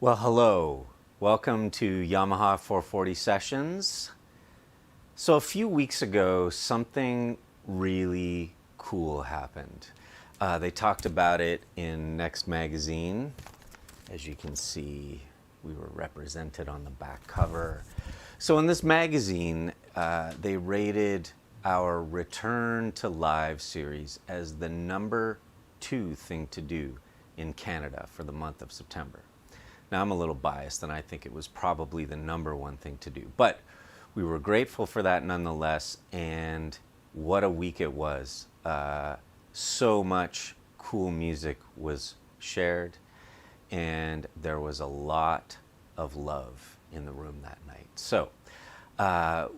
Well, hello. Welcome to Yamaha 440 Sessions. So a few weeks ago, something really cool happened. They talked about it in Next Magazine. As you can see, we were represented on the back cover. So in this magazine, they rated our Return to Live series as the #2 thing to do in Canada for the month of September. Now, I'm a little biased, and I think it was probably the #1 thing to do. But we were grateful for that nonetheless, and what a week it was. So much cool music was shared, and there was a lot of love in the room that night. So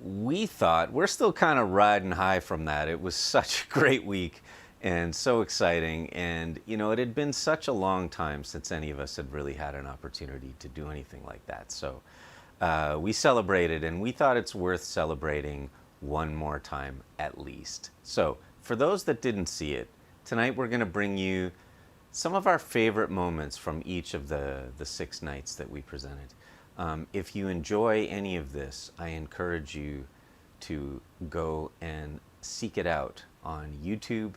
we thought, we're still kind of riding high from that. It was such a great week and so exciting. And, you know, it had been such a long time since any of us had really had an opportunity to do anything like that. So we celebrated, and we thought it's worth celebrating one more time at least. So for those that didn't see it, tonight we're going to bring you some of our favorite moments from each of the 6 nights that we presented. If you enjoy any of this, I encourage you to go and seek it out on YouTube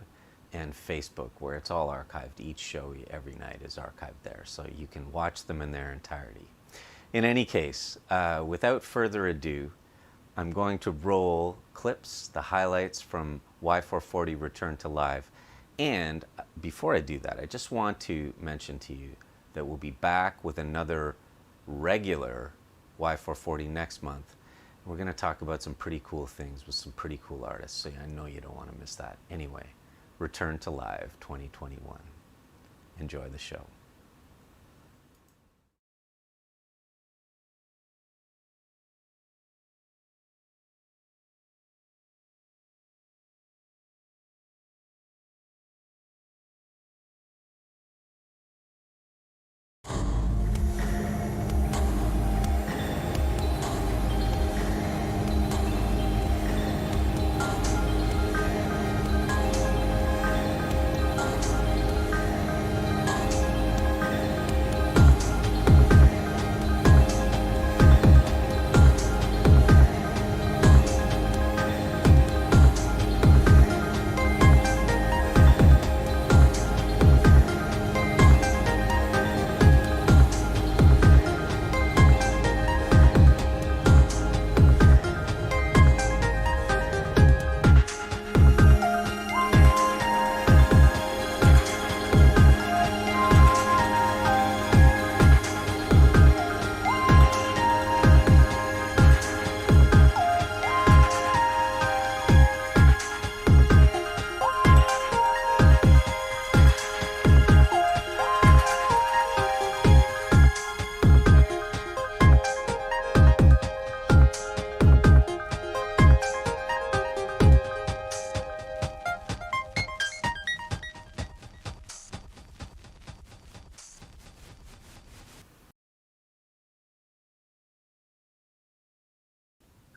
and Facebook, where it's all archived. Each show every night is archived there, so you can watch them in their entirety. In any case, without further ado, I'm going to roll clips, the highlights from Y440 Return to Live. And before I do that, I just want to mention to you that we'll be back with another regular Y440 next month. We're going to talk about some pretty cool things with some pretty cool artists, so I know you don't want to miss that. Anyway, Return to Live 2021. Enjoy the show.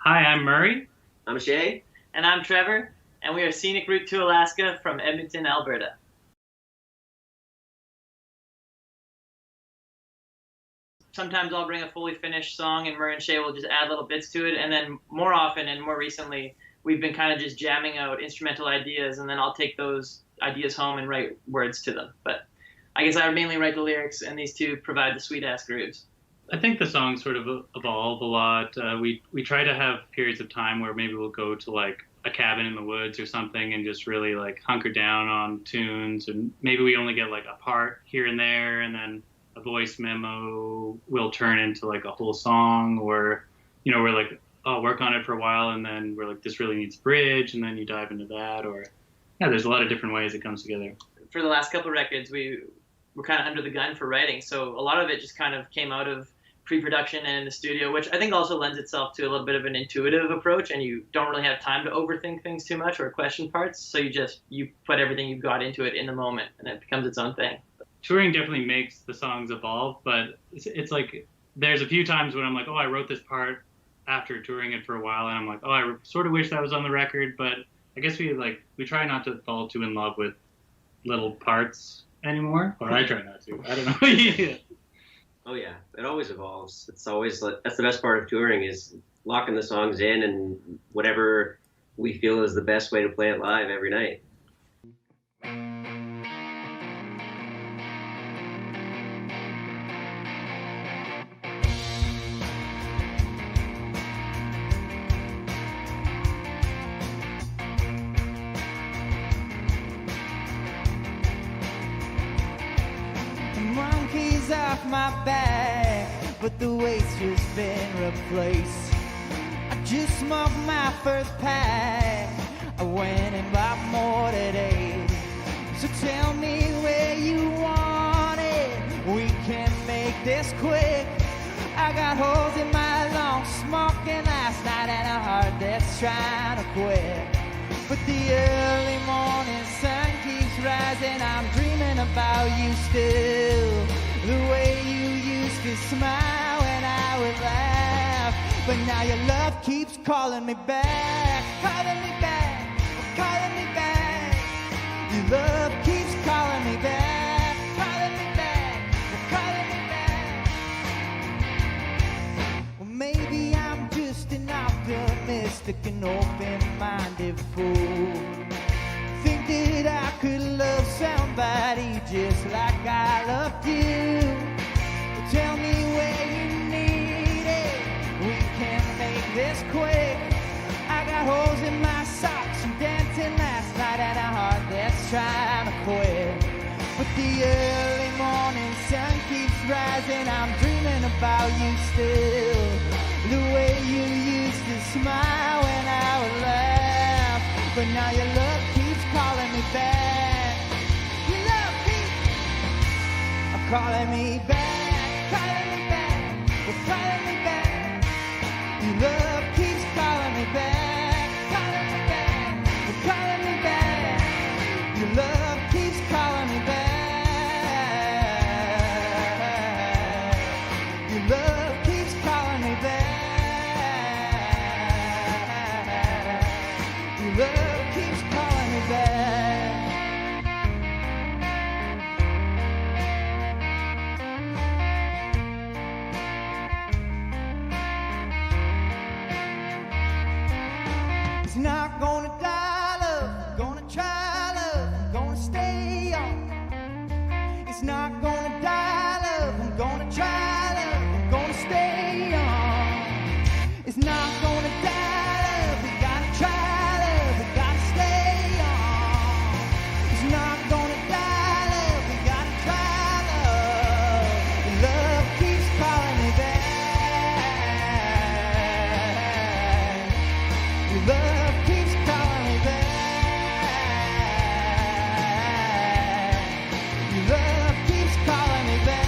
Hi, I'm Murray. I'm Shay. And I'm Trevor, and we are Scenic Route to Alaska from Edmonton, Alberta. Sometimes I'll bring a fully finished song, and Murray and Shay will just add little bits to it, and then more often and more recently, we've been kind of just jamming out instrumental ideas, and then I'll take those ideas home and write words to them. But I guess I mainly write the lyrics, and these two provide the sweet-ass grooves. I think the songs sort of evolve a lot. We try to have periods of time where maybe we'll go to like a cabin in the woods or something and just really like hunker down on tunes, and maybe we only get like a part here and there, and then a voice memo will turn into like a whole song, or you know, we're like, oh, work on it for a while, and then we're like, this really needs bridge, and then you dive into that. Or yeah, there's a lot of different ways it comes together. For the last couple of records, we were kind of under the gun for writing, so a lot of it just kind of came out of pre-production and in the studio, which I think also lends itself to a little bit of an intuitive approach, and you don't really have time to overthink things too much or question parts, so you put everything you've got into it in the moment, and it becomes its own thing. Touring definitely makes the songs evolve, but it's like there's a few times when I'm like, oh, I wrote this part after touring it for a while, and I'm like, oh, I sort of wish that was on the record, but I guess we try not to fall too in love with little parts anymore, or I try not to. I don't know. Yeah. Oh yeah, it always evolves. It's always that's the best part of touring, is locking the songs in and whatever we feel is the best way to play it live every night. is off my back, but the weight's just been replaced. I just smoked my first pack. I went and bought more today. So tell me where you want it. We can make this quick. I got holes in my lungs, smoking last night, and a heart that's trying to quit. But the early morning sun keeps rising. I'm dreaming about you still. The way you used to smile when I would laugh. But now your love keeps calling me back, calling me back, calling me back. Your love keeps calling me back, calling me back, calling me back. Well, maybe I'm just an optimistic and open-minded fool. Think that I could love somebody just like I loved you. Well, tell me where you need it. We can make this quick. I got holes in my socks from dancing last night, and a heart that's trying to quit. But the early morning sun keeps rising. I'm dreaming about you still. The way you used to smile when I would laugh. But now your love keeps calling me back. Your love keeps calling me back, calling me back, calling me back. Your love keeps calling me back, calling me back, calling me back. Your love keeps calling me back. Your love keeps calling me back. Your love keeps calling me back. It's not gonna die, love. I'm gonna try, love. I'm gonna stay on. It's not gonna die, love. I'm gonna try, love. I'm gonna stay on. It's not gonna die, love. We gotta try, love. We gotta stay on. It's not gonna die, love. We gotta try, love. The love keeps calling me back. Your love keeps calling me back. Your love keeps calling me back.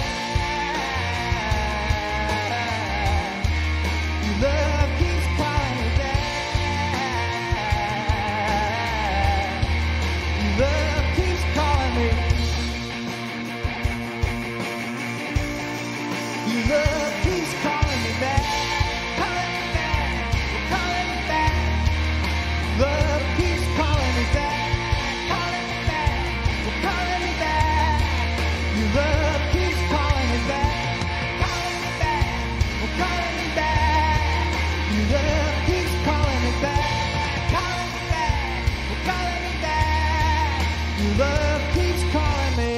Your love keeps calling me back. Your love keeps calling me. Your love keeps calling me back, calling me back, calling me back. Love keeps calling me back, calling me back, calling me back. Your love keeps calling me back, calling me back, calling me back. Your love keeps calling me back, calling me back, calling me back. Your love keeps calling me.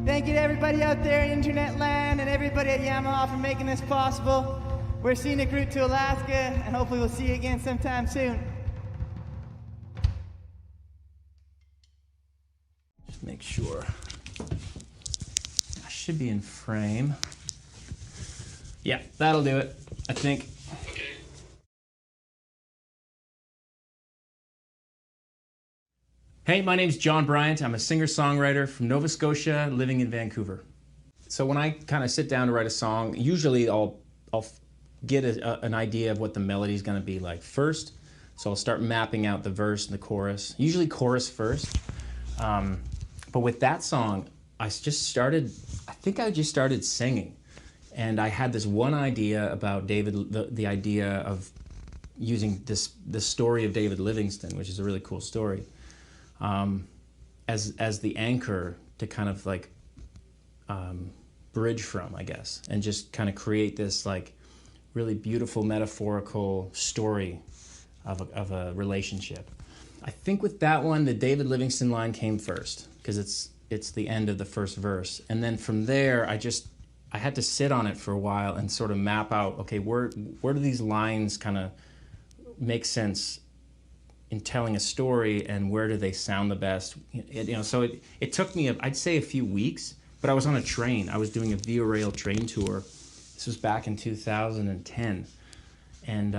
Thank you to everybody out there in internet land and everybody at Yamaha for making this possible. We're Scenic Route to Alaska, and hopefully we'll see you again sometime soon. Just make sure. I should be in frame. Yeah, that'll do it, I think. Hey, my name's Jon Bryant. I'm a singer-songwriter from Nova Scotia, living in Vancouver. So when I kind of sit down to write a song, usually I'll get an idea of what the melody is going to be like first. So I'll start mapping out the verse and the chorus, usually chorus first. But with that song, I just started singing. And I had this one idea about David, the idea of using the story of David Livingstone, which is a really cool story, as the anchor to kind of like bridge from, I guess, and just kind of create this like really beautiful metaphorical story of a relationship. I think with that one, the David Livingstone line came first because it's the end of the first verse, and then from there I I had to sit on it for a while and sort of map out, okay, where do these lines kind of make sense in telling a story, and where do they sound the best? So it took me, I'd say, a few weeks, but I was on a train. I was doing a Via Rail train tour. This was back in 2010, and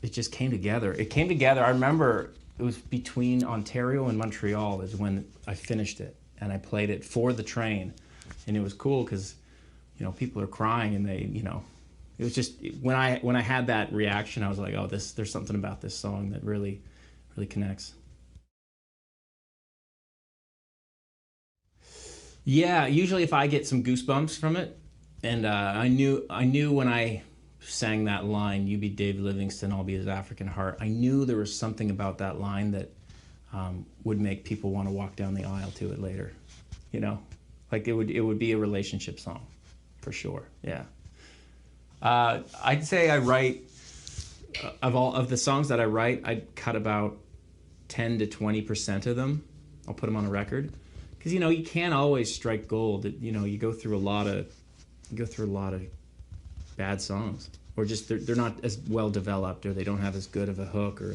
it just came together. It came together. I remember it was between Ontario and Montreal is when I finished it, and I played it for the train, and it was cool because, people are crying, and they, it was just when I had that reaction, I was like, oh, there's something about this song that really, really connects. Yeah, usually if I get some goosebumps from it, and I knew when I sang that line, "You be Dave Livingston, I'll be his African heart." I knew there was something about that line that would make people want to walk down the aisle to it later. Like it would be a relationship song, for sure. Yeah. I'd say I write of the songs that I write, I'd cut about 10 to 20% of them. I'll put them on a record, because you can't always strike gold. You go through a lot of bad songs, or just they're not as well developed, or they don't have as good of a hook or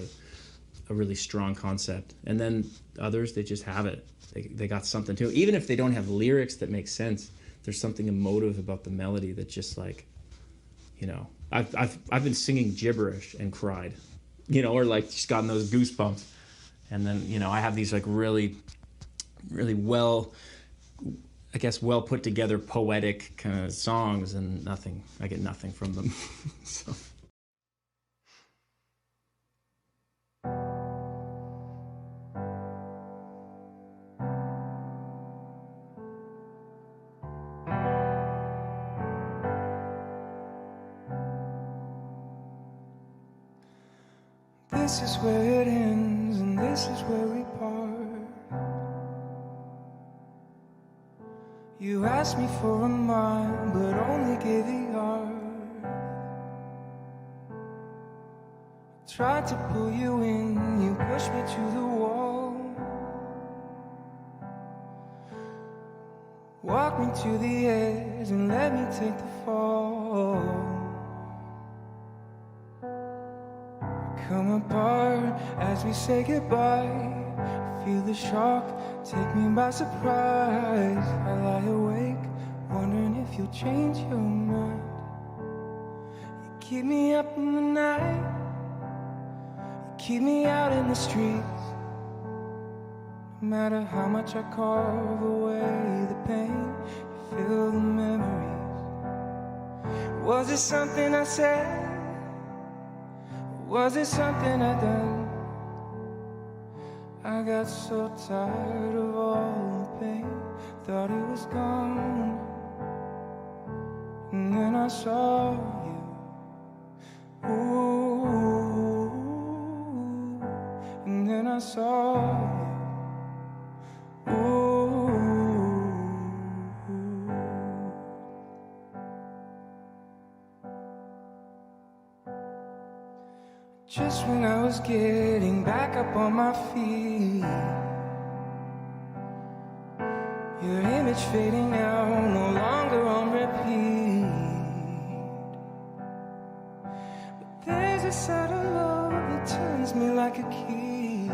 a really strong concept. And then others, they just have it. They got something too. Even if they don't have lyrics that make sense, there's something emotive about the melody that just like, I've been singing gibberish and cried, or like just gotten those goosebumps. And then, I have these like really, really well put together poetic kind of songs, and I get nothing from them. So. This is where it ends, and this is where we part. You asked me for a mind, but only gave the heart. Tried to pull you in, you pushed me to the wall. Walked me to the edge and let me take the fall. Come apart as we say goodbye. Feel the shock take me by surprise. I lie awake wondering if you'll change your mind. You keep me up in the night, you keep me out in the streets. No matter how much I carve away the pain, you fill the memories. Was it something I said? Was it something I done? I got so tired of all the pain, thought it was gone. And then I saw you, ooh. And then I saw you, ooh. Just when I was getting back up on my feet, your image fading now, no longer on repeat. But there's a side of love that turns me like a key.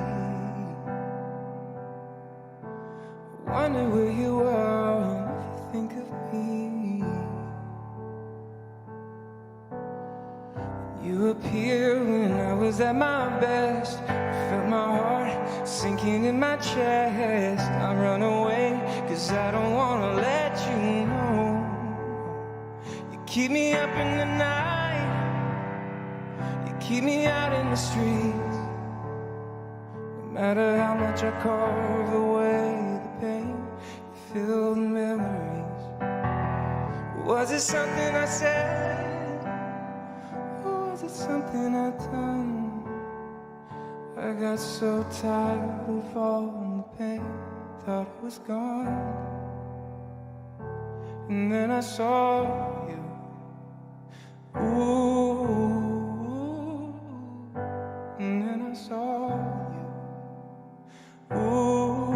I wonder where you are and if you think of me. You appeared when I was at my best. I felt my heart sinking in my chest. I run away, cause I don't wanna let you know. You keep me up in the night, you keep me out in the streets. No matter how much I carve away the pain, you fill the memories. Was it something I said? Was it something I'd done? I got so tired of all the pain, thought it was gone. And then I saw you, ooh. And then I saw you, ooh.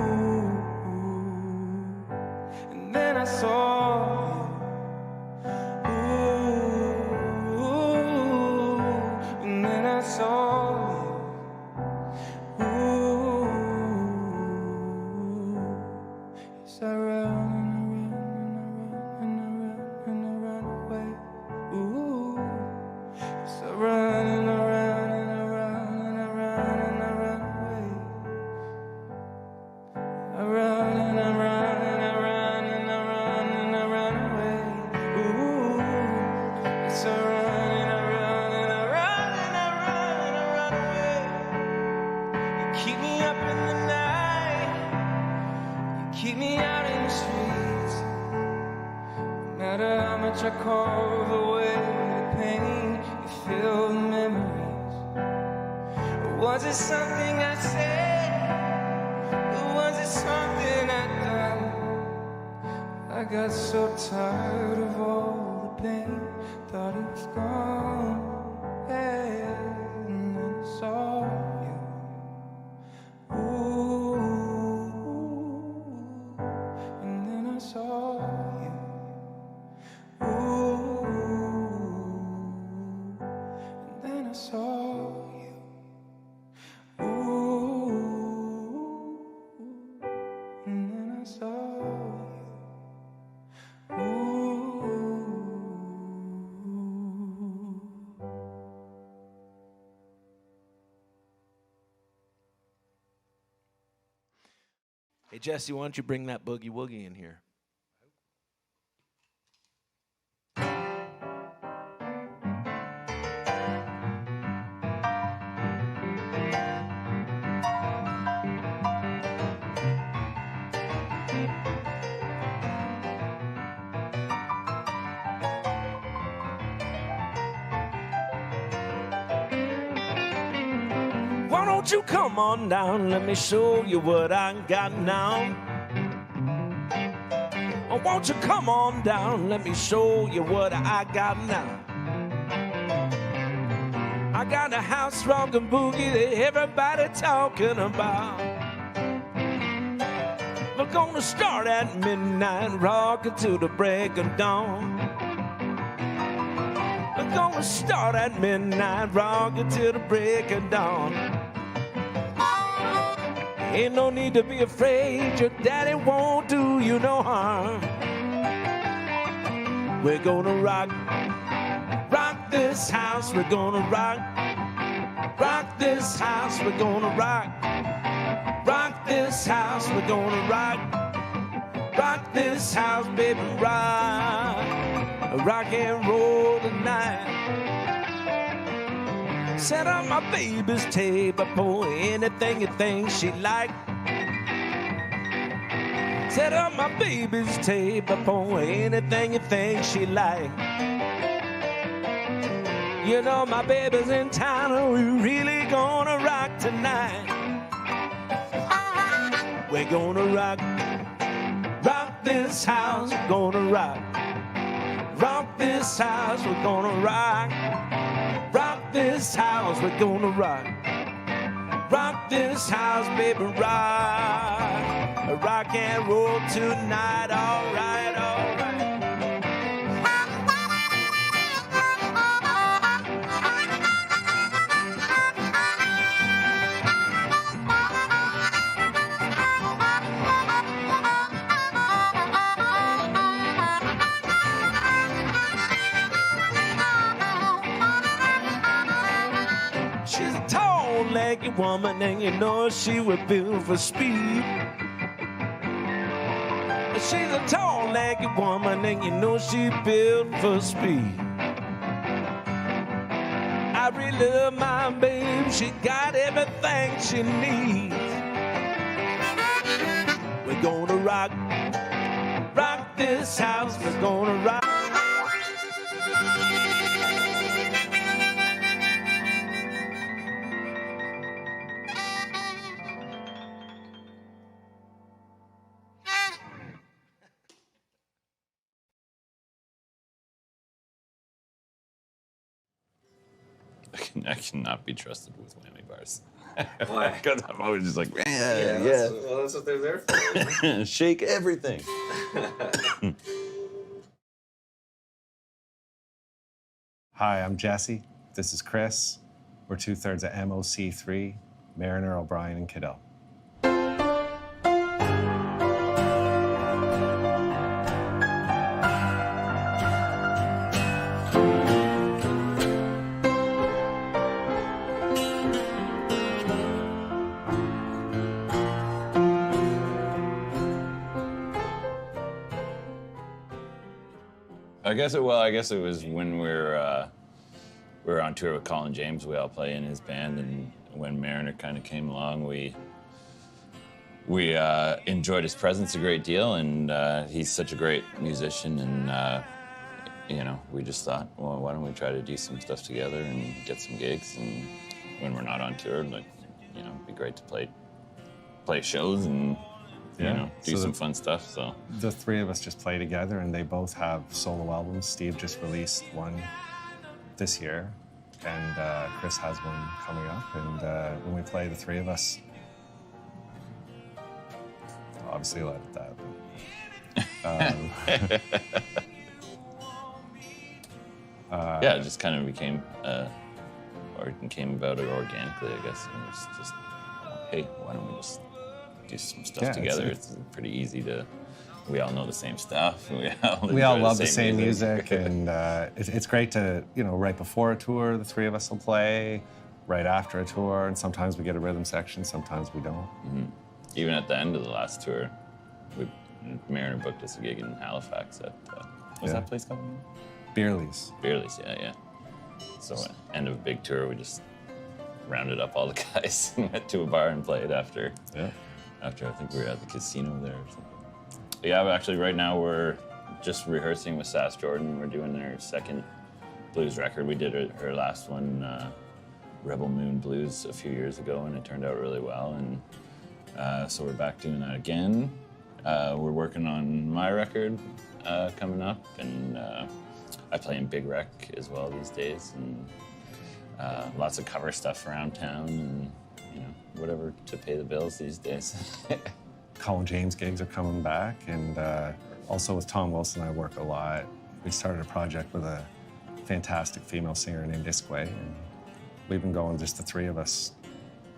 And then I saw I carve away the pain, you fill the memories. Or was it something I said? Or was it something I done? I got so tired of all the pain, thought it was gone, yeah, and then I saw you. Ooh, and then I saw you. Ooh, and then I saw you. Ooh, and then I saw you. Ooh. Hey, Jesse, why don't you bring that boogie woogie in here? Why don't you come on down, let me show you what I got now. Oh, won't you come on down, let me show you what I got now. I got a house rockin' boogie that everybody talking about. We're gonna start at midnight, rockin' to the break of dawn. We're gonna start at midnight, rockin' till the break of dawn. Ain't no need to be afraid, your daddy won't do you no harm. We're gonna rock, rock this house, we're gonna rock, rock this house, we're gonna rock, rock this house, we're gonna rock, rock this house, baby, rock and roll tonight. Set up my baby's table for anything you think she like. Set up my baby's table for anything you think she like. You know my baby's in town and we really gonna rock tonight. We're gonna rock, rock this house, we're gonna rock. Rock this house, we're gonna rock. Rock this house, we're gonna rock. Rock this house, baby, rock. Rock and roll tonight, all right, all right. Leggy woman, and you know she was built for speed. She's a tall, leggy woman, and you know she built for speed. I really love my babe, she got everything she needs. We're gonna rock, rock this house, we're gonna rock. I cannot be trusted with whammy bars. Why? Because I'm always just like, Yeah, yeah. that's what they're there for. Shake everything. Hi, I'm Jesse. This is Chris. We're 2/3 of MOC3, Mariner, O'Brien, and Caddell. I guess it was when we were on tour with Colin James. We all play in his band, and when Mariner kind of came along, we enjoyed his presence a great deal, and he's such a great musician, and you know, we just thought, well, why don't we try to do some stuff together and get some gigs, and when we're not on tour, like, you know, it'd be great to play shows and, you know, do some fun stuff, so. The three of us just play together, and they both have solo albums. Steve just released one this year, and Chris has one coming up, and when we play, the three of us, obviously let it that. Yeah, it just kind of became, or it came about it organically, I guess. And it was just, hey, why don't we just do some stuff together? It's pretty easy to, we all know the same stuff. We all love the same music, and it's great to, you know, right before a tour, the three of us will play, right after a tour, and sometimes we get a rhythm section, sometimes we don't. Mm-hmm. Even at the end of the last tour, Mariner booked us a gig in Halifax at, what's that place called? Beerley's. Beerley's, yeah. So end of a big tour, we just rounded up all the guys and went to a bar and played after. Yeah. After I think we were at the casino there or something. But yeah, but actually right now we're just rehearsing with Sass Jordan. We're doing their second blues record. We did her last one, Rebel Moon Blues, a few years ago, and it turned out really well. And so we're back doing that again. We're working on my record coming up, and I play in Big Rec as well these days, and lots of cover stuff around town, and you know, whatever to pay the bills these days. Colin James gigs are coming back, and also with Tom Wilson I work a lot. We started a project with a fantastic female singer named Skye, and we've been going just the three of us,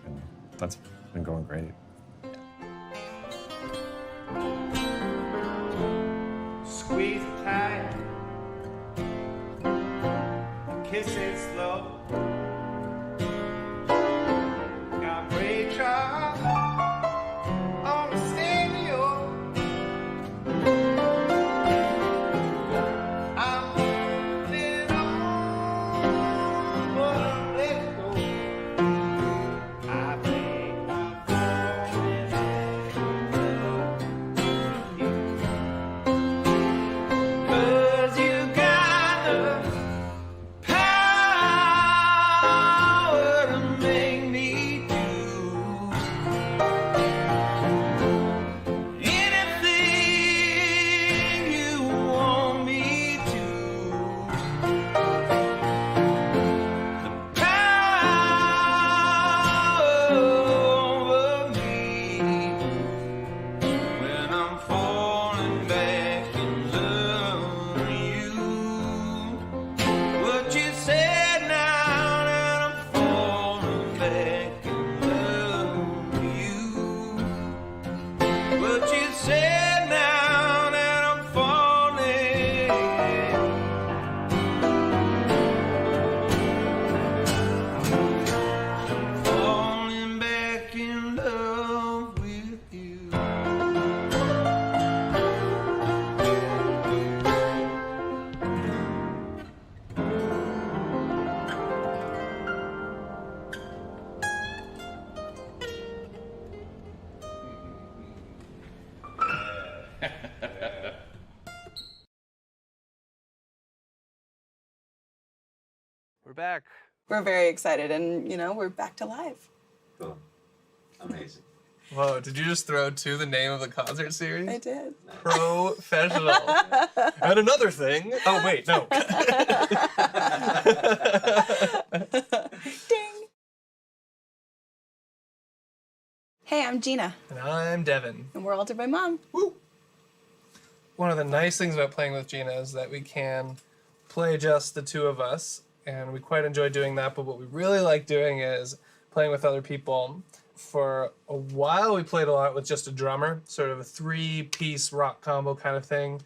and that's been going great. Squeeze it tight, kiss it slow. Got Ray Charles on the stereo. I'm holding on, but I'm letting go. I think I'm falling back in love with you. 'Cause you got the power to make me do anything you want me to. The power over me when I'm falling back in love with you. What you said now that I'm falling back in love with you. What you said now that I'm falling back in love with you. We're back. We're very excited, and you know, we're back to live. Cool. Amazing. Whoa, did you just throw to the name of the concert series? I did. Professional. And another thing. Oh, wait, no. Ding. Hey, I'm Gina, And I'm Devin. and we're altered by Mom. Woo! One of the nice things about playing with Gina is that we can play just the two of us, and we quite enjoy doing that, but what we really like doing is playing with other people. For a while, we played a lot with just a drummer, sort of a three-piece rock combo kind of thing.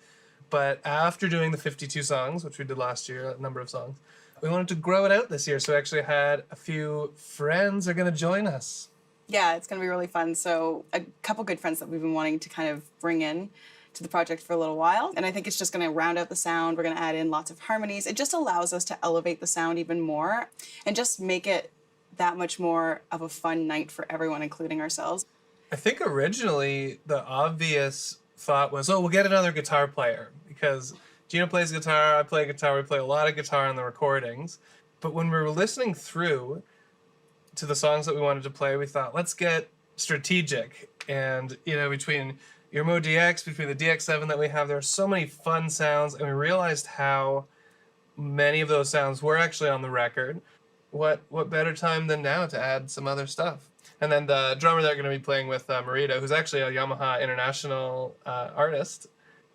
But after doing the 52 songs, which we did last year, a number of songs, we wanted to grow it out this year, so we actually had a few friends are going to join us. Yeah, it's going to be really fun. So a couple good friends that we've been wanting to kind of bring in to the project for a little while. And I think it's just going to round out the sound. We're going to add in lots of harmonies. It just allows us to elevate the sound even more and just make it that much more of a fun night for everyone, including ourselves. I think originally the obvious thought was, oh, we'll get another guitar player, because Gina plays guitar, I play guitar, we play a lot of guitar on the recordings. But when we were listening through to the songs that we wanted to play, we thought, let's get strategic. And, between your Mo DX, between the DX7 that we have, there are so many fun sounds, and we realized how many of those sounds were actually on the record. What better time than now to add some other stuff? And then the drummer that we're going to be playing with, Marita, who's actually a Yamaha international artist.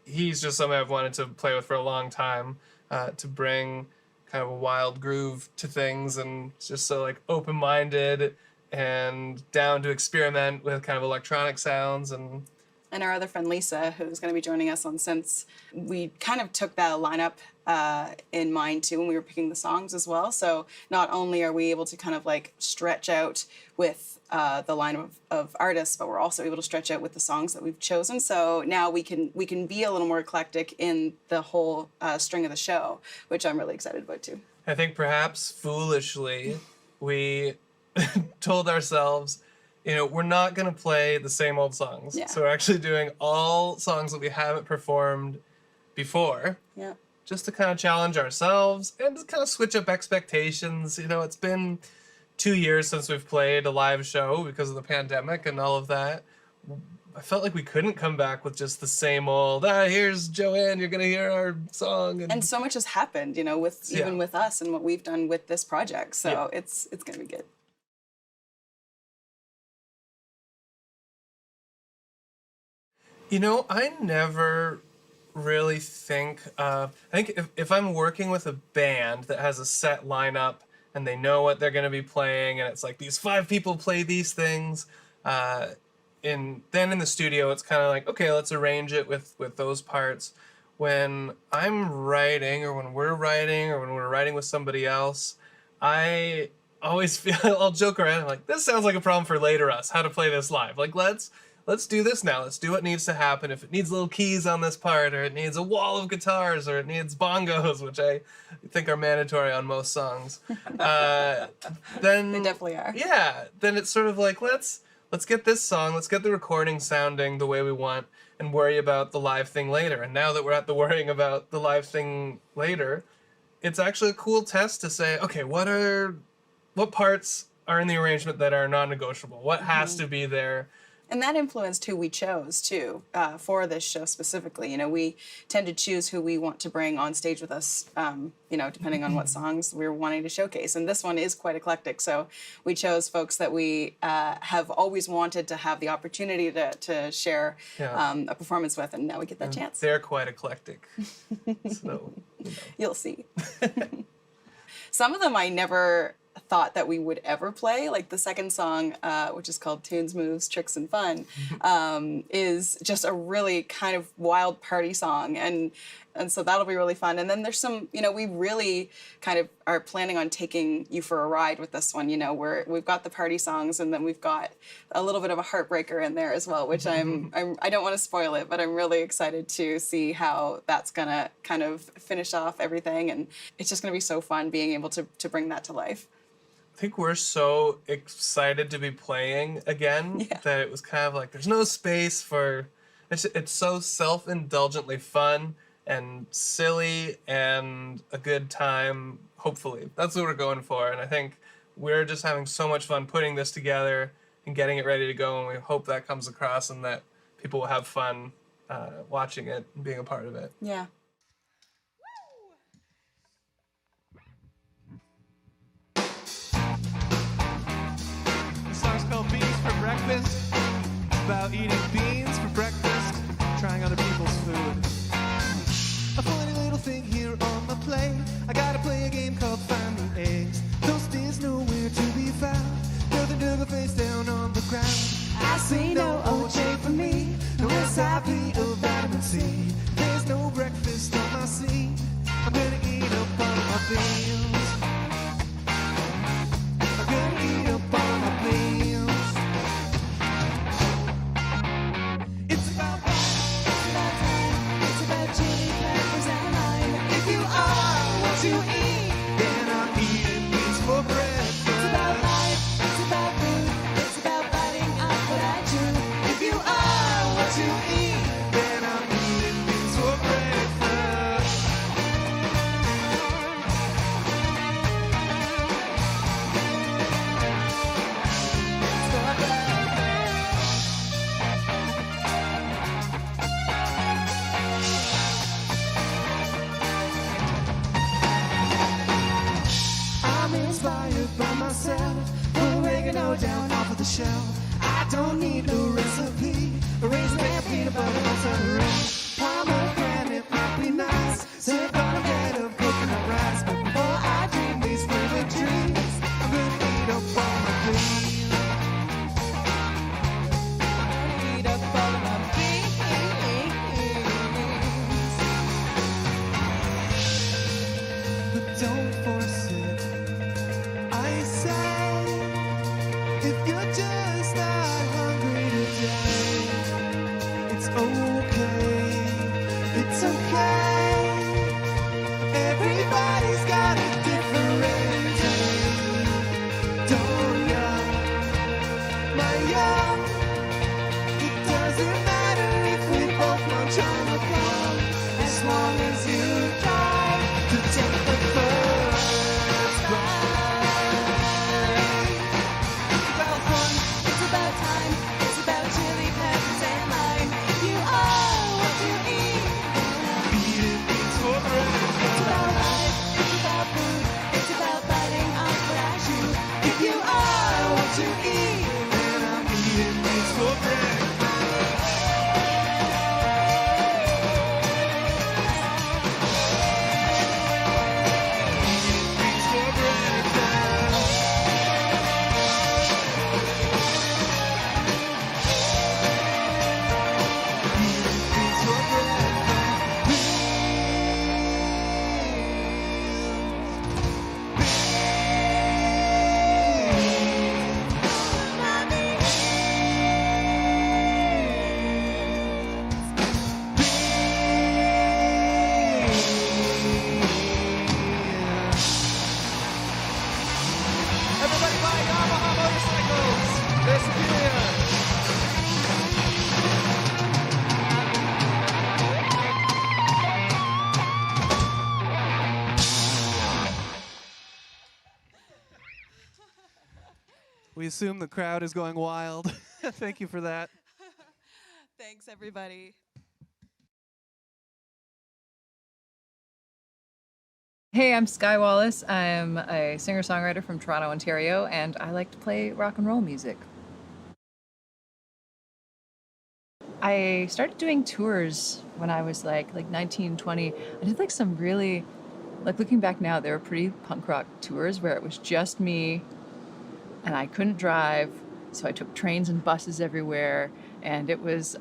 He's just somebody I've wanted to play with for a long time, to bring kind of a wild groove to things, and just so like open-minded and down to experiment with kind of electronic sounds. And our other friend Lisa, who's going to be joining us on synths, we kind of took that lineup in mind too when we were picking the songs as well. So not only are we able to kind of like stretch out with the line of artists, but we're also able to stretch out with the songs that we've chosen. So now we can be a little more eclectic in the whole string of the show, which I'm really excited about too. I think perhaps foolishly we told ourselves, we're not going to play the same old songs. Yeah. So we're actually doing all songs that we haven't performed before. Yeah. Just to kind of challenge ourselves and to kind of switch up expectations. It's been 2 years since we've played a live show because of the pandemic and all of that. I felt like we couldn't come back with just the same old, here's Joanne, you're going to hear our song. And so much has happened, with us and what we've done with this project. So it's going to be good. I never really think, I think if I'm working with a band that has a set lineup and they know what they're going to be playing, and it's like these 5 people play these things, then in the studio it's kind of like, okay, let's arrange it with those parts. When I'm writing, or when we're writing, or when we're writing with somebody else, I always feel, I'll joke around, I'm like, this sounds like a problem for later us, how to play this live. Like, let's do this now. Let's do what needs to happen. If it needs little keys on this part, or it needs a wall of guitars, or it needs bongos, which I think are mandatory on most songs, then They definitely are. Yeah. Then it's sort of like, let's get this song, let's get the recording sounding the way we want, and worry about the live thing later. And now that we're at the worrying about the live thing later, it's actually a cool test to say, okay, what parts are in the arrangement that are non-negotiable? What has to be there? And that influenced who we chose, too, for this show specifically. We tend to choose who we want to bring on stage with us, depending on what songs we're wanting to showcase. And this one is quite eclectic, so we chose folks that we have always wanted to have the opportunity to share a performance with, and now we get that chance. They're quite eclectic, so You'll see. Some of them I never thought that we would ever play. Like the second song, which is called Tunes, Moves, Tricks, and Fun, is just a really kind of wild party song. And so that'll be really fun. And then there's some, we really kind of are planning on taking you for a ride with this one. We've got the party songs, and then we've got a little bit of a heartbreaker in there as well, which I don't want to spoil it, but I'm really excited to see how that's going to kind of finish off everything. And it's just going to be so fun being able to bring that to life. I think we're so excited to be playing again that it was kind of like there's no space for it's so self-indulgently fun and silly and a good time, hopefully. That's what we're going for, and I think we're just having so much fun putting this together and getting it ready to go, and we hope that comes across and that people will have fun watching it and being a part of it. Yeah. Called Beans for Breakfast. It's about eating beans for breakfast, trying other people's food. A funny little thing here on the plate. I gotta play a game called Find the Eggs. Toast is nowhere to be found. Nothing to the face down on the ground. I say no OJ for me. No SIP or vitamin C. There's no breakfast on my seat. I'm gonna eat up all my beans. I'm gonna eat up all my beans. You eat, then I'll eat myself. Put oregano down off of the shelf. I don't need no recipe. Raisin peanut butter, mozzarella. Pomegranate might be nice. Served on a bed of coconut rice. But before I dream these vivid dreams, I'm gonna eat up all my dreams. Eat up all my dreams. But don't force it. I say, if you're just not hungry today, it's okay. It's okay. Everybody's got a different day. Don't ya, my young. It doesn't matter if we both munch on the cloud, as long as you try to take the first ride. It's about fun, it's about time, it's about chili peppers and lime. You are what you eat. Eat it, it's for breakfast. It's about life, it's about food, it's about biting off what I chew. If you are what you eat, then I'm eating things for breakfast. Eating things for breakfast. Eating things for Everybody buy Yamaha motorcycles! They're superior! We assume the crowd is going wild. Thank you for that. Thanks, everybody. Hey, I'm Skye Wallace. I'm a singer-songwriter from Toronto, Ontario, and I like to play rock and roll music. I started doing tours when I was like 19, 20. I did like some really, like looking back now, they were pretty punk rock tours where it was just me and I couldn't drive, so I took trains and buses everywhere, and it was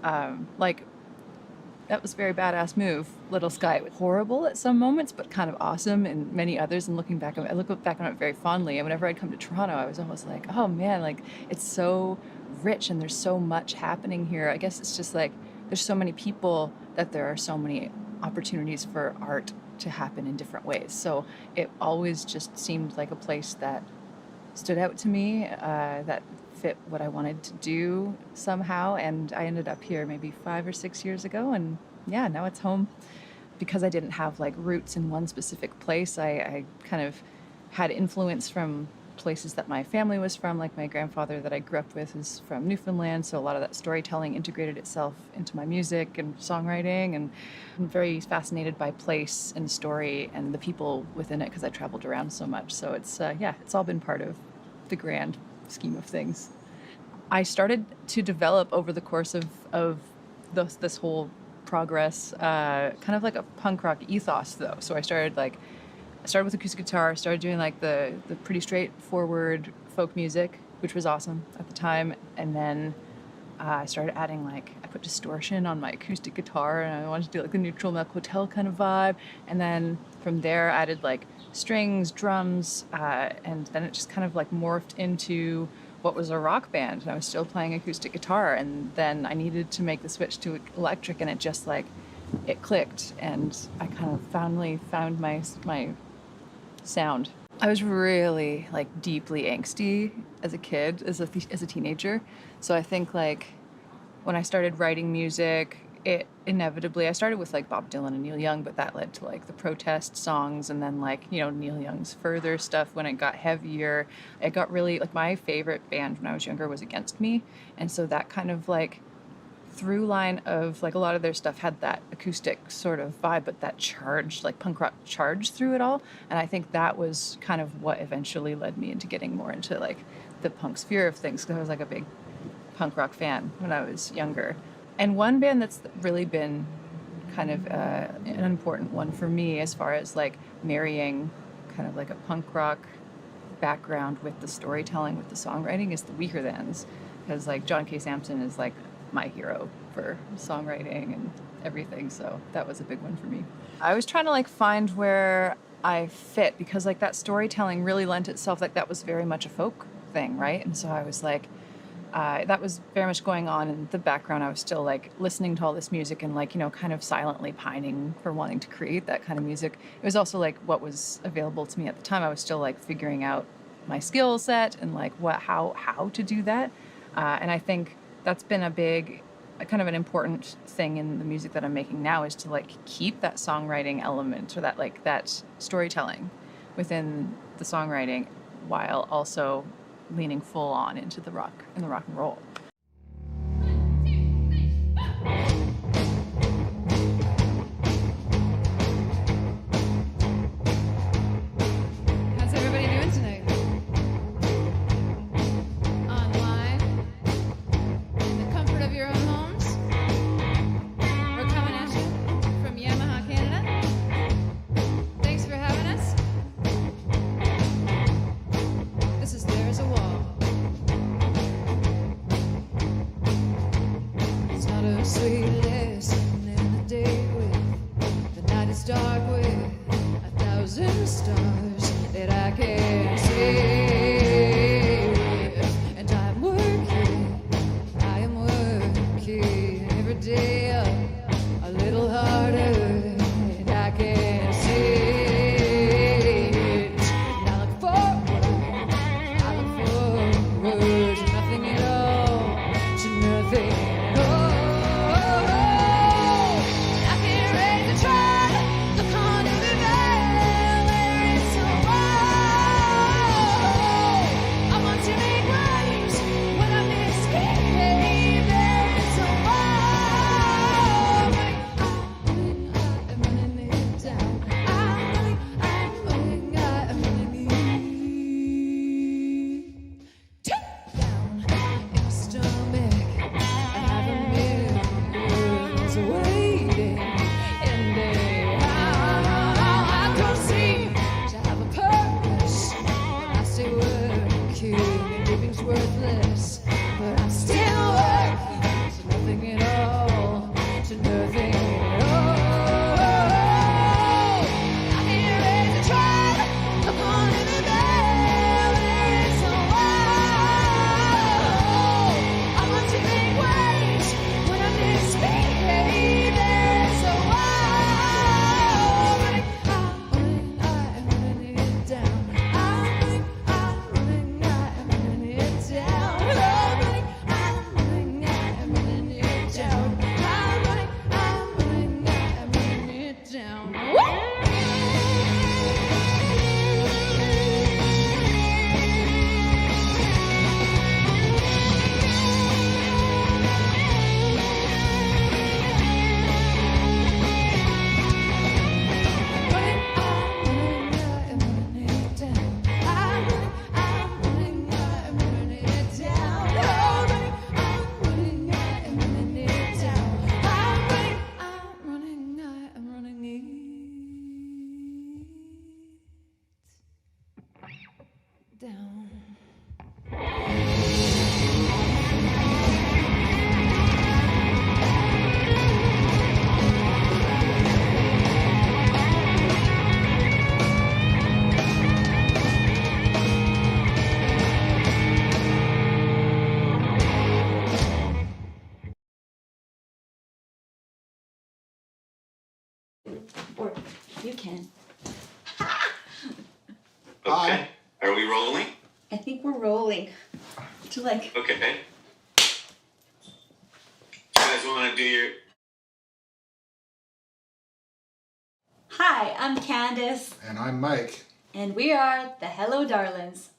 that was a very badass move, little Skye. It was horrible at some moments, but kind of awesome in many others. And looking back, I look back on it very fondly. And whenever I'd come to Toronto, I was almost like, oh man, like it's so rich and there's so much happening here. I guess it's just like there's so many people that there are so many opportunities for art to happen in different ways. So it always just seemed like a place that stood out to me, that fit what I wanted to do somehow, and I ended up here maybe 5 or 6 years ago, and yeah, now it's home. Because I didn't have like roots in one specific place, I kind of had influence from places that my family was from. Like my grandfather that I grew up with is from Newfoundland, so a lot of that storytelling integrated itself into my music and songwriting, and I'm very fascinated by place and story and the people within it because I traveled around so much. So it's it's all been part of the grand scheme of things. I started to develop over the course of this whole progress kind of like a punk rock ethos though. So I started with acoustic guitar, started doing like the pretty straightforward folk music, which was awesome at the time, and then I started adding I put distortion on my acoustic guitar, and I wanted to do like the Neutral Milk Hotel kind of vibe, and then from there I added like strings, drums, and then it just kind of morphed into what was a rock band, and I was still playing acoustic guitar, and then I needed to make the switch to electric, and it just it clicked, and I kind of finally found my sound. I was really deeply angsty as a kid, as a teenager, so I think when I started writing music, it inevitably, I started with Bob Dylan and Neil Young, but that led to the protest songs, and then Neil Young's further stuff. When it got heavier, it got really my favorite band when I was younger was Against Me, and so that kind of through line of like a lot of their stuff had that acoustic sort of vibe, but that charge, like punk rock charge through it all. And I think that was kind of what eventually led me into getting more into like the punk sphere of things, because I was like a big punk rock fan when I was younger. And one band that's really been kind of an important one for me as far as like marrying kind of like a punk rock background with the storytelling, with the songwriting, is the Y440s, because like John K. Sampson is like my hero for songwriting and everything, so that was a big one for me. I was trying to like find where I fit, because like that storytelling really lent itself, like that was very much a folk thing, right? And so I was like, that was very much going on in the background. I was still like listening to all this music and like, you know, kind of silently pining for wanting to create that kind of music. It was also like what was available to me at the time. I was still like figuring out my skill set and like how to do that. And I think that's been a big, kind of an important thing in the music that I'm making now, is to like keep that songwriting element, or that like that storytelling within the songwriting, while also leaning full on into the rock and roll. How's everybody doing tonight? Online? In the comfort of your own homes? We're coming at you from Yamaha, Canada. Thanks for having us. This is There's a Wall. It's not a sweet lesson in the day with the night is dark with 1,000 stars that I can see. And I am working every day a little harder, and I can see it. And I look forward to nothing at all, to nothing at all. I can't raise a child, look on every veil where it's so wild. I want to make waves when I'm escaping there, it's so wild. I'm running it down. I'm running it down in my stomach. I have a million words waiting, and I don't seem to have a purpose. I stay working, and living's worthless, but I'm still working to nothing at all, to nothing at all. I can't raise a child, look on every veil where it's so wild. I want to make waves when I'm misbehaving, it's so wild. I'm running it down. I'm running it down. I'm running it down. I'm running it down. Down. Or you can. Okay. Are we rolling? I think we're rolling. To like. Okay. You guys want to do your... Hi, I'm Candace. And I'm Mike, And we are the Hello Darlins.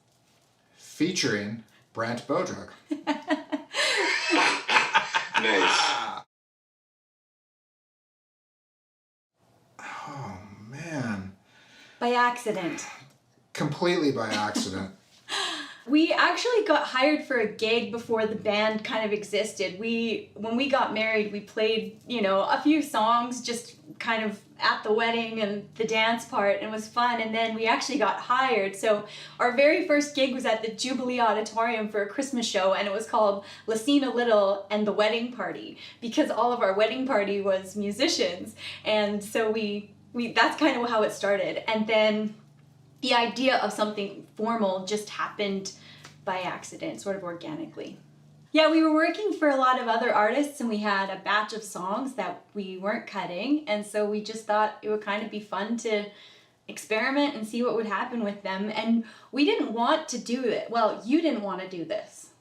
featuring Brent Bodrug. Nice. By accident. Completely by accident. We actually got hired for a gig before the band kind of existed. When we got married, we played, a few songs just kind of at the wedding and the dance part, and it was fun. And then we actually got hired. So our very first gig was at the Jubilee Auditorium for a Christmas show, and it was called Lacina Little and the Wedding Party, because all of our wedding party was musicians. And so we that's kind of how it started. And then the idea of something formal just happened by accident, sort of organically. Yeah, we were working for a lot of other artists, and we had a batch of songs that we weren't cutting, and so we just thought it would kind of be fun to experiment and see what would happen with them. And we didn't want to do it. Well, you didn't want to do this.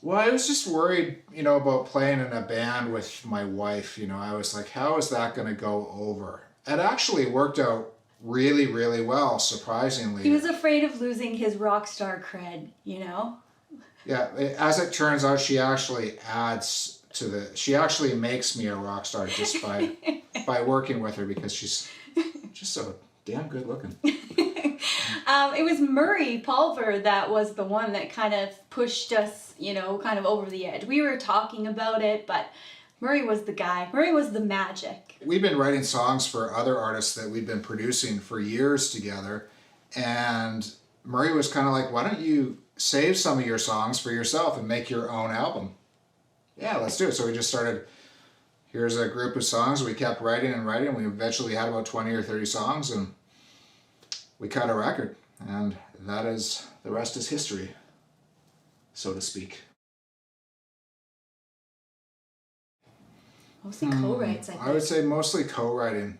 Well, I was just worried, about playing in a band with my wife. I was like, how is that going to go over? It actually worked out really, really well, surprisingly. He was afraid of losing his rock star cred, Yeah, as it turns out, she actually adds to she actually makes me a rock star just by working with her, because she's just so damn good looking. It was Murray Pulver that was the one that kind of pushed us, kind of over the edge. We were talking about it, but Murray was the guy. Murray was the magic. We've been writing songs for other artists that we've been producing for years together, and Murray was kind of like, why don't you save some of your songs for yourself and make your own album? Yeah, let's do it. So we just started, here's a group of songs. We kept writing and writing. We eventually had about 20 or 30 songs, and we cut a record. And the rest is history, so to speak. Mostly co-writes, I think. I would say mostly co-writing.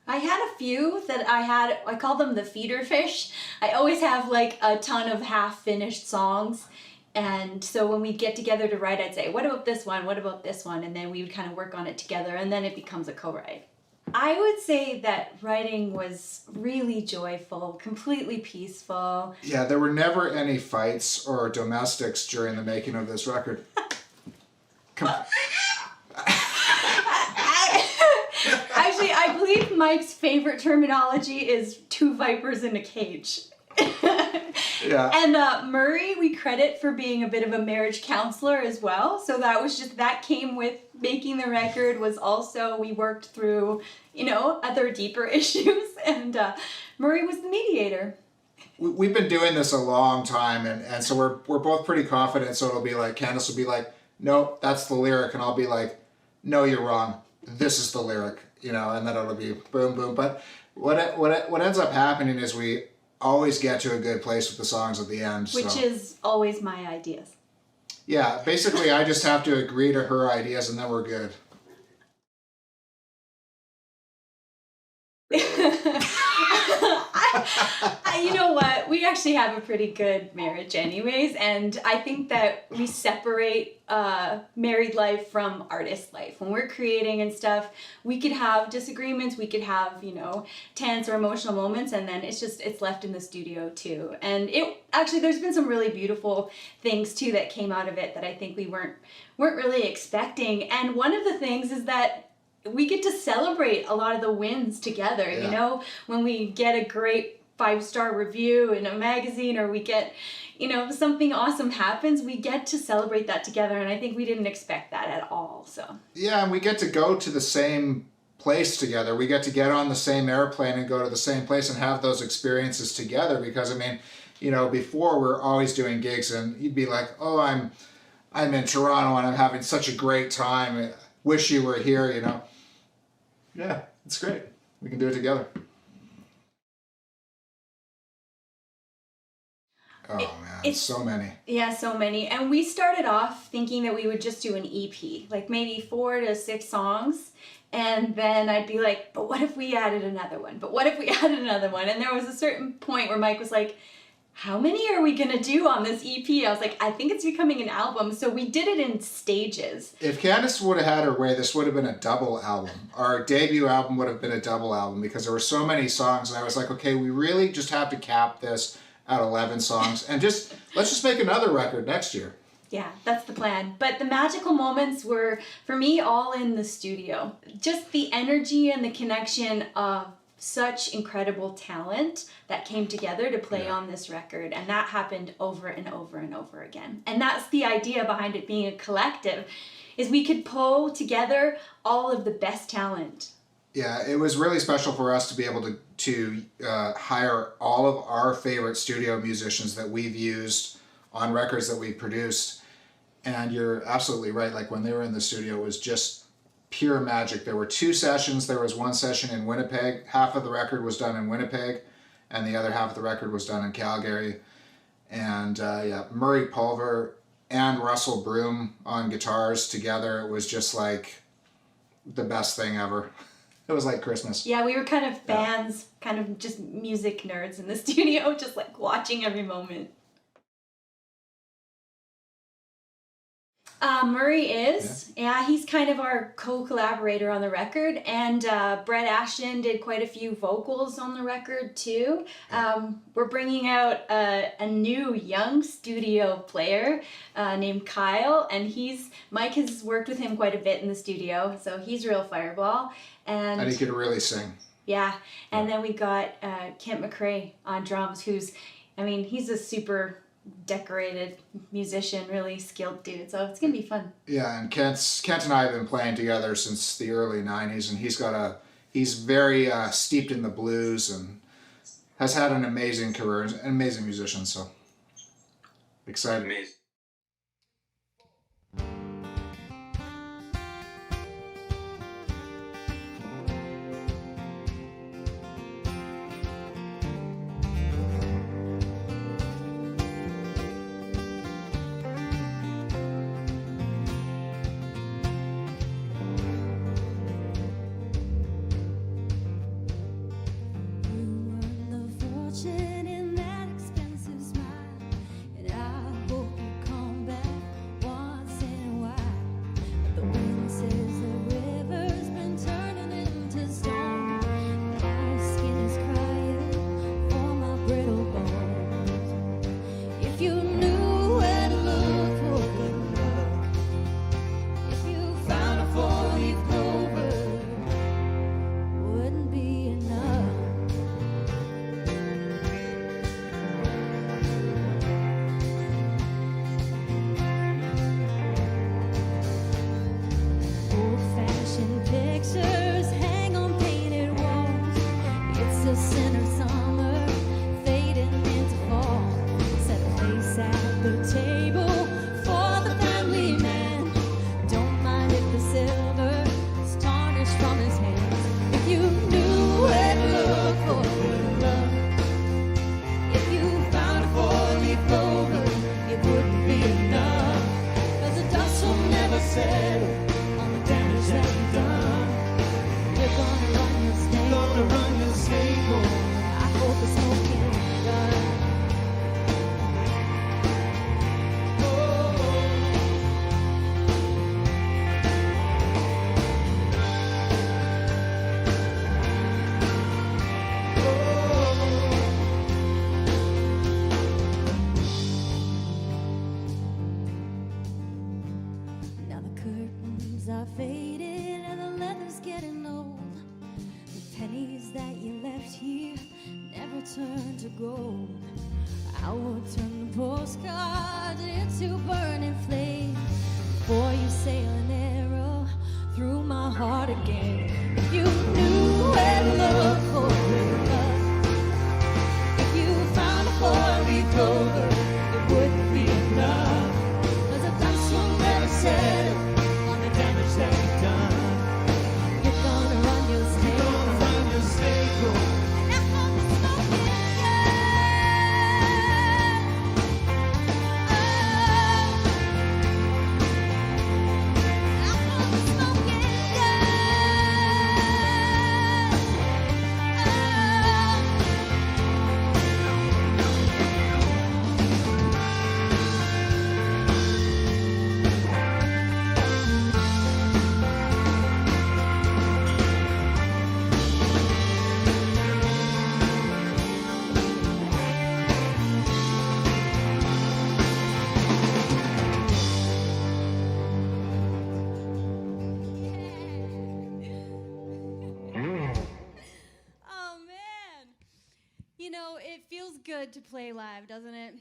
I had a few that I call them the feeder fish. I always have like a ton of half-finished songs. And so when we get together to write, I'd say, what about this one? What about this one? And then we would kind of work on it together, and then it becomes a co-write. I would say that writing was really joyful, completely peaceful. Yeah, there were never any fights or domestics during the making of this record. Actually, I believe Mike's favorite terminology is two vipers in a cage. Yeah. And Murray, we credit for being a bit of a marriage counselor as well. So that came with making the record. Was also, we worked through, other deeper issues. And Murray was the mediator. We've been doing this a long time, and so we're both pretty confident. So it'll be like, Candace will be like, no, that's the lyric. And I'll be like, no, you're wrong. This is the lyric, and then it'll be boom, boom. But what ends up happening is we always get to a good place with the songs at the end. Which is always my ideas. Yeah, basically I just have to agree to her ideas, and then we're good. You know what? We actually have a pretty good marriage anyways, and I think that we separate married life from artist life. When we're creating and stuff, we could have disagreements, we could have, tense or emotional moments, and then it's left in the studio too. And there's been some really beautiful things too that came out of it that I think we weren't really expecting. And one of the things is that we get to celebrate a lot of the wins together. Yeah. When we get a great 5-star review in a magazine, or we get, something awesome happens, we get to celebrate that together. And I think we didn't expect that at all. So yeah, and we get to go to the same place together. We get to get on the same airplane and go to the same place and have those experiences together. Because before we're always doing gigs, and you'd be like, oh, I'm in Toronto and I'm having such a great time. Wish you were here, Yeah, it's great. We can do it together. Oh man, it's so many. Yeah, so many. And we started off thinking that we would just do an EP, like maybe 4 to 6 songs. And then I'd be like, but what if we added another one? But what if we added another one? And there was a certain point where Mike was like, how many are we gonna do on this EP? I was like, I think it's becoming an album. So we did it in stages. If Candace would have had her way, this would have been a double album. Our debut album would have been a double album, because there were so many songs, and I was like, okay, we really just have to cap this at 11 songs, and let's just make another record next year. Yeah, that's the plan. But the magical moments were, for me, all in the studio. Just the energy and the connection of such incredible talent that came together to play Yeah. on this record, and that happened over and over and over again. And that's the idea behind it being a collective, is we could pull together all of the best talent. Yeah, it was really special for us to be able to hire all of our favorite studio musicians that we've used on records that we produced. And you're absolutely right. Like when they were in the studio, it was just pure magic. There were 2 sessions. There was 1 session in Winnipeg. Half of the record was done in Winnipeg, and the other half of the record was done in Calgary. And yeah, Murray Pulver and Russell Broom on guitars together. It was just like the best thing ever. It was like Christmas. Yeah, we were kind of fans, kind of just music nerds in the studio, just like watching every moment. Murray is, yeah, he's kind of our co-collaborator on the record, and Brett Ashton did quite a few vocals on the record too. We're bringing out a new young studio player named Kyle, and Mike has worked with him quite a bit in the studio, so he's real fireball. And he could really sing. Yeah, and then we got Kent McRae on drums, he's a super decorated musician, really skilled dude, so it's gonna be fun. Yeah, and Kent and I have been playing together since the early 90s, and he's very steeped in the blues and has had an amazing career, an amazing musician, so excited. Amazing. Turn to gold. I will turn the postcard into burning flame before you sail an arrow through my heart again. If you knew where to look for real love, if you found a four-leaf clover, it wouldn't be enough. 'Cause the dust will never settle on the damage that you've done. You're gonna run your stable. good to play live, doesn't it?